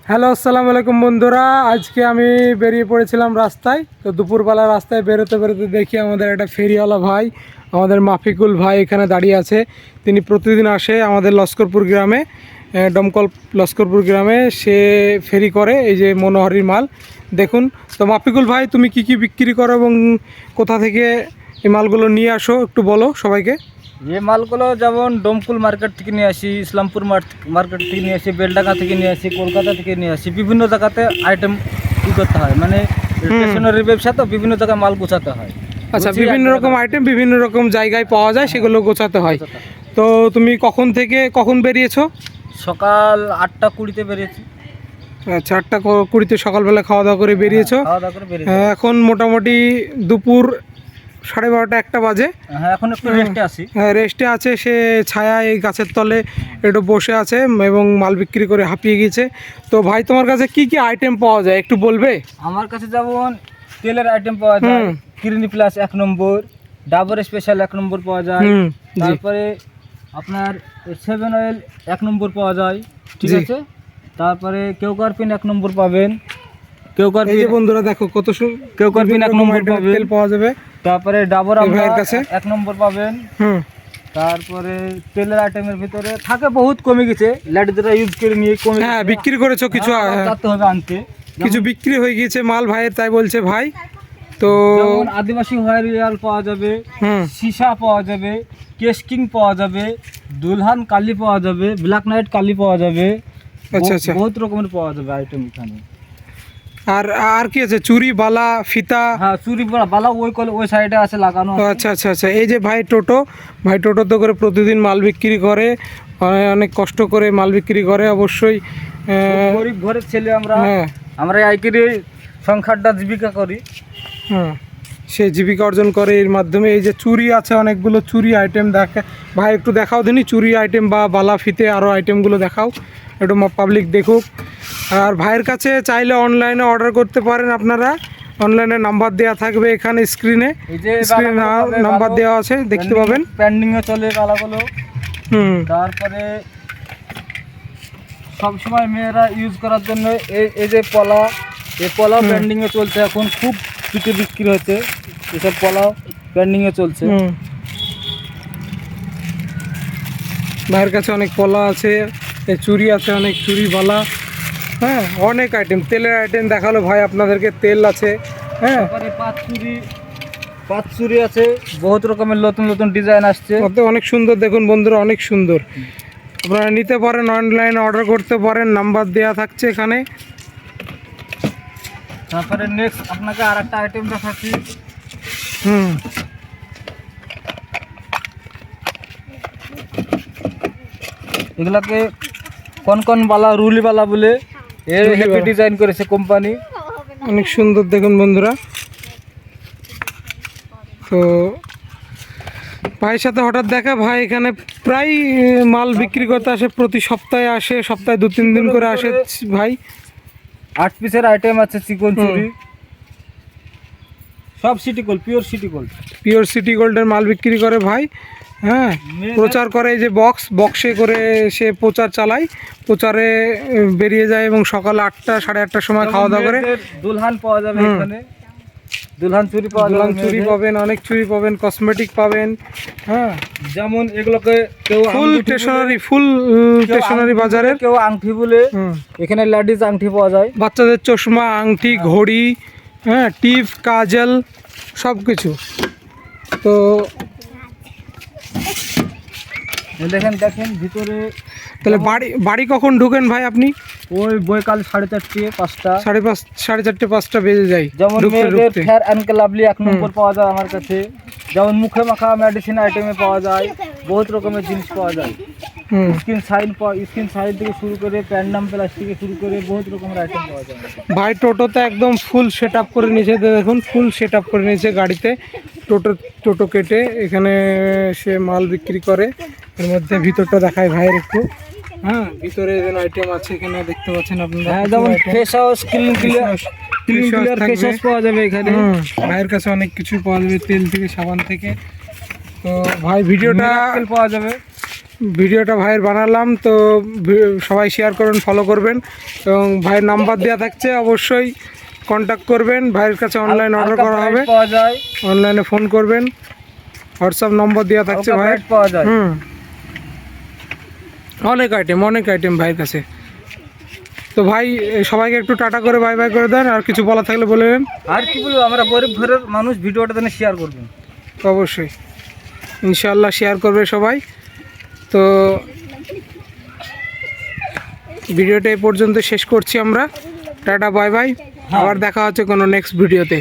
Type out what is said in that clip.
Hello, আসসালামু আলাইকুম বন্ধুরা। আজকে আমি বেরিয়ে পড়েছিলাম রাস্তায়। তো দুপুরবেলা রাস্তায় বেরোতে বেরোতে দেখি আমাদের একটা ফেরিওয়ালা ভাই, আমাদের মাফিকুল ভাই এখানে দাঁড়িয়ে আছে। তিনি প্রতিদিন আসে আমাদের লস্করপুর গ্রামে, দমকল লস্করপুর গ্রামে সে ফেরি করে এই যে মনোহরির মাল। দেখুন তো মাফিকুল ভাই, তুমি কি কি বিক্রি করো এবং কোথা থেকে এই মালগুলো নিয়ে আসো একটু বলো সবাইকে। এই মালগুলো যেমন ডোমকুল মার্কেট থেকে নিয়ে আসি, ইসলামপুর মার্কেট থেকে নিয়ে আসি, বেলডাঙ্গা থেকে নিয়ে আসি, কলকাতা থেকে নিয়ে আসি। বিভিন্ন জায়গাতে আইটেম করতে হয়, মানে স্টেশনারি ব্যবসা তো বিভিন্ন জায়গায় মাল গোছাতে হয়। আচ্ছা, বিভিন্ন রকম আইটেম বিভিন্ন রকম জায়গায় পাওয়া যায়, সেগুলো গোছাতে হয়। তো তুমি কখন থেকে কখন বেরিয়েছো? সকাল 8টা 20-তে বেরিয়েছি। আচ্ছা, 8টা 20-তে সকালবেলা খাওয়া দাওয়া করে বেরিয়েছো। খাওয়া দাওয়া করে বেরিয়েছি। এখন মোটামুটি দুপুর 12:30-1টা বাজে। হ্যাঁ, এখন একটু রেস্টে আছি। রেস্টে আছে, সে ছায়া এই গাছের তলে একটু বসে আছে এবং মাল বিক্রি করে হাঁপিয়ে গিয়েছে। তো ভাই, তোমার কাছে কি কি আইটেম পাওয়া যায় একটু বলবে? আমার কাছে যেমন তেলের আইটেম পাওয়া যায়, কিরিনি প্লাস 1 নম্বর, ডাবর স্পেশাল 1 নম্বর পাওয়া যায়। তারপরে আপনার 7 অয়েল 1 নম্বর পাওয়া যায়, ঠিক আছে। তারপরে কেউকারপিন 1 নম্বর পাবেন। এই যে বন্ধুরা দেখো কত কেউকারপিন 1 নম্বর পাবেন, তেল পাওয়া যাবে। তারপরে ডাবর ভাইয়ের কাছে 1 নম্বর পাবেন। তারপরে তেলের আইটেমের ভিতরে থাকে বহুত কমে গেছে, লেডিজরা ইউজ করে নিয়ে কমে। হ্যাঁ, বিক্রি করেছো কিছু, করতে হবে আনতে, কিছু বিক্রি হয়ে গিয়েছে মাল ভাইয়ের, তাই বলছে ভাই। তো যেমন আদিবাসী হেয়ার পাওয়া যাবে, সীসা পাওয়া যাবে, কেশকিং পাওয়া যাবে, দুলহান কালি পাওয়া যাবে, ব্ল্যাক নাইট কালি পাওয়া যাবে। আচ্ছা আচ্ছা, বহুত রকমের পাওয়া যাবে আইটেম এখানে। আর আর কি আছে? চুরি, বালা, ফিতা? হ্যাঁ, চুরি বালা ওই সাইডে আছে লাগানো। আচ্ছা আচ্ছা আচ্ছা, এই যে ভাই টোটোতে করে প্রতিদিন মাল বিক্রি করে, অনেক কষ্ট করে মাল বিক্রি করে অবশ্যই। গরিব ঘরের ছেলে আমরা আইকিরি সংখ্যাটা জীবিকা করি। হ্যাঁ, সে জীবিকা অর্জন করে এর মাধ্যমে। এই যে চুরি আছে, অনেকগুলো চুরি আইটেম দেখে ভাই, একটু দেখাও দিনি চুরি আইটেম বা বালা, ফিতে আরও আইটেমগুলো দেখাও একটু, পাবলিক দেখুক। আর ভাইয়ের কাছে চাইলে অনলাইনে অর্ডার করতে পারেন আপনারা। অনলাইনে নাম্বার দেওয়া থাকবে এখানে স্ক্রিনে নাম্বার দেওয়া আছে, দেখতে পাবেন। পেন্ডিংয়ে চলে বালাগুলো। তারপরে সবসময় মেয়েরা ইউজ করার জন্য এই যে পলা পেন্ডিংয়ে চলছে, এখন খুব পিঠে বিক্রি হচ্ছে এসব পলা পেন্ডিংয়ে চলছে। ভাইয়ের কাছে অনেক পলা আছে, চুরি আছে, অনেক চুরি, বালা, হ্যাঁ অনেক আইটেম। তেলের আইটেম দেখালো ভাই আপনাদেরকে, তেল আছে। হ্যাঁ, পাঁচ চুরি আছে, বহুত রকমের নতুন নতুন ডিজাইন আসছে, অনেক সুন্দর। দেখুন বন্ধুরা, অনেক সুন্দর। আপনারা নিতে পারেন, অনলাইনে অর্ডার করতে পারেন, নাম্বার দেওয়া থাকছে এখানে। তারপরে নেক্সট আপনাকে আর একটা আইটেম দেখাচ্ছি। এগুলাকে কোন বালা, রুলি বালা বলে, এর হেভি ডিজাইন করেছে কোম্পানি, অনেক সুন্দর। দেখুন বন্ধুরা, তো ভাইয়ের সাথে হঠাৎ দেখা, ভাই এখানে প্রায় মাল বিক্রি করতে আসে, প্রতি সপ্তাহে আসে, সপ্তাহে 2-3 দিন করে আসে ভাই। 8 পিসের আইটেম আছে, চিকন চুরি, সব সিটি গোল্ড, পিওর সিটি গোল্ডের মাল বিক্রি করে ভাই। হ্যাঁ, প্রচার করে, এই যে বক্সে করে সে প্রচার চালায়, প্রচারে বেরিয়ে যায় এবং সকাল 8টা 8:30টার সময় খাওয়া দাওয়া করে। দুলহান পাওয়া যাবে এখানে, দুলহান চুরি পাবেন, অনেক চুরি পাবেন, কসমেটিক পাবেন। হ্যাঁ, যেমন এগুলোকে কেউ ফুল স্টেশনারি বাজারের, কেউ আংটি বলে, এখানে লেডিস আংটি পাওয়া যায়, বাচ্চাদের চশমা, আংটি, ঘড়ি, হ্যাঁ টিপ, কাজল, সব কিছু। তো দেখেন ভিতরে। তাহলে বাড়ি কখন ঢুকেন ভাই আপনি? ওই বৈকাল 4:30 5টা, 4:30 5টা বেজে যায়। যেমন ফেয়ার অ্যান্ড লাভলি 1 নম্বর পাওয়া যায় আমার কাছে, যেমন মুখে মাখা মেডিসিন আইটেমে পাওয়া যায়, বহুত রকমের জিনিস পাওয়া যায়। স্কিন সাইন থেকে শুরু করে প্যান্ডাম প্লাস থেকে শুরু করে বহুত রকমের আইটেম পাওয়া যায় ভাই। টোটোতে একদম ফুল সেট আপ করে নিয়েছে, দেখুন ফুল সেট আপ করে নিয়েছে গাড়িতে। টোটো কেটে এখানে সে মাল বিক্রি করে। এর মধ্যে ভিতরটা দেখায় ভাইয়ের একটু। হ্যাঁ, ভিতরে আইটেম আছে এখানে দেখতে পাচ্ছেন আপনারা। হ্যাঁ, যেমন face wash, clean clear face wash পাওয়া যাবে এখানে। ভাইয়ের কাছে অনেক কিছু পাওয়া যাবে, তেল থেকে সাবান থেকে। তো ভাই ভিডিওটা পাওয়া যাবে, ভিডিওটা ভাইয়ের বানালাম, তো সবাই শেয়ার করবেন, ফলো করবেন এবং ভাইয়ের নাম্বার দেওয়া থাকছে, অবশ্যই কন্ট্যাক্ট করবেন। ভাইয়ের কাছে অনলাইন অর্ডার করা হবে, পাওয়া যায়, অনলাইনে ফোন করবেন, হোয়াটসঅ্যাপ নম্বর দেওয়া থাকছে ভাইয়ের। পাওয়া যায়। অনেক আইটেম ভাইয়ের কাছে। তো ভাই সবাইকে একটু টাটা করে বাই বাই করে দেন, আর কিছু বলা থাকলে বলে দেন। আর কি বলবো, আমরা গরিব ঘরের মানুষ, ভিডিওটা যেন শেয়ার করবেন। অবশ্যই ইনশাআল্লাহ শেয়ার করবে সবাই। তো ভিডিওটা এই পর্যন্ত শেষ করছি আমরা। টাটা বাই বাই, আবার দেখা হচ্ছে কোনো নেক্সট ভিডিওতে।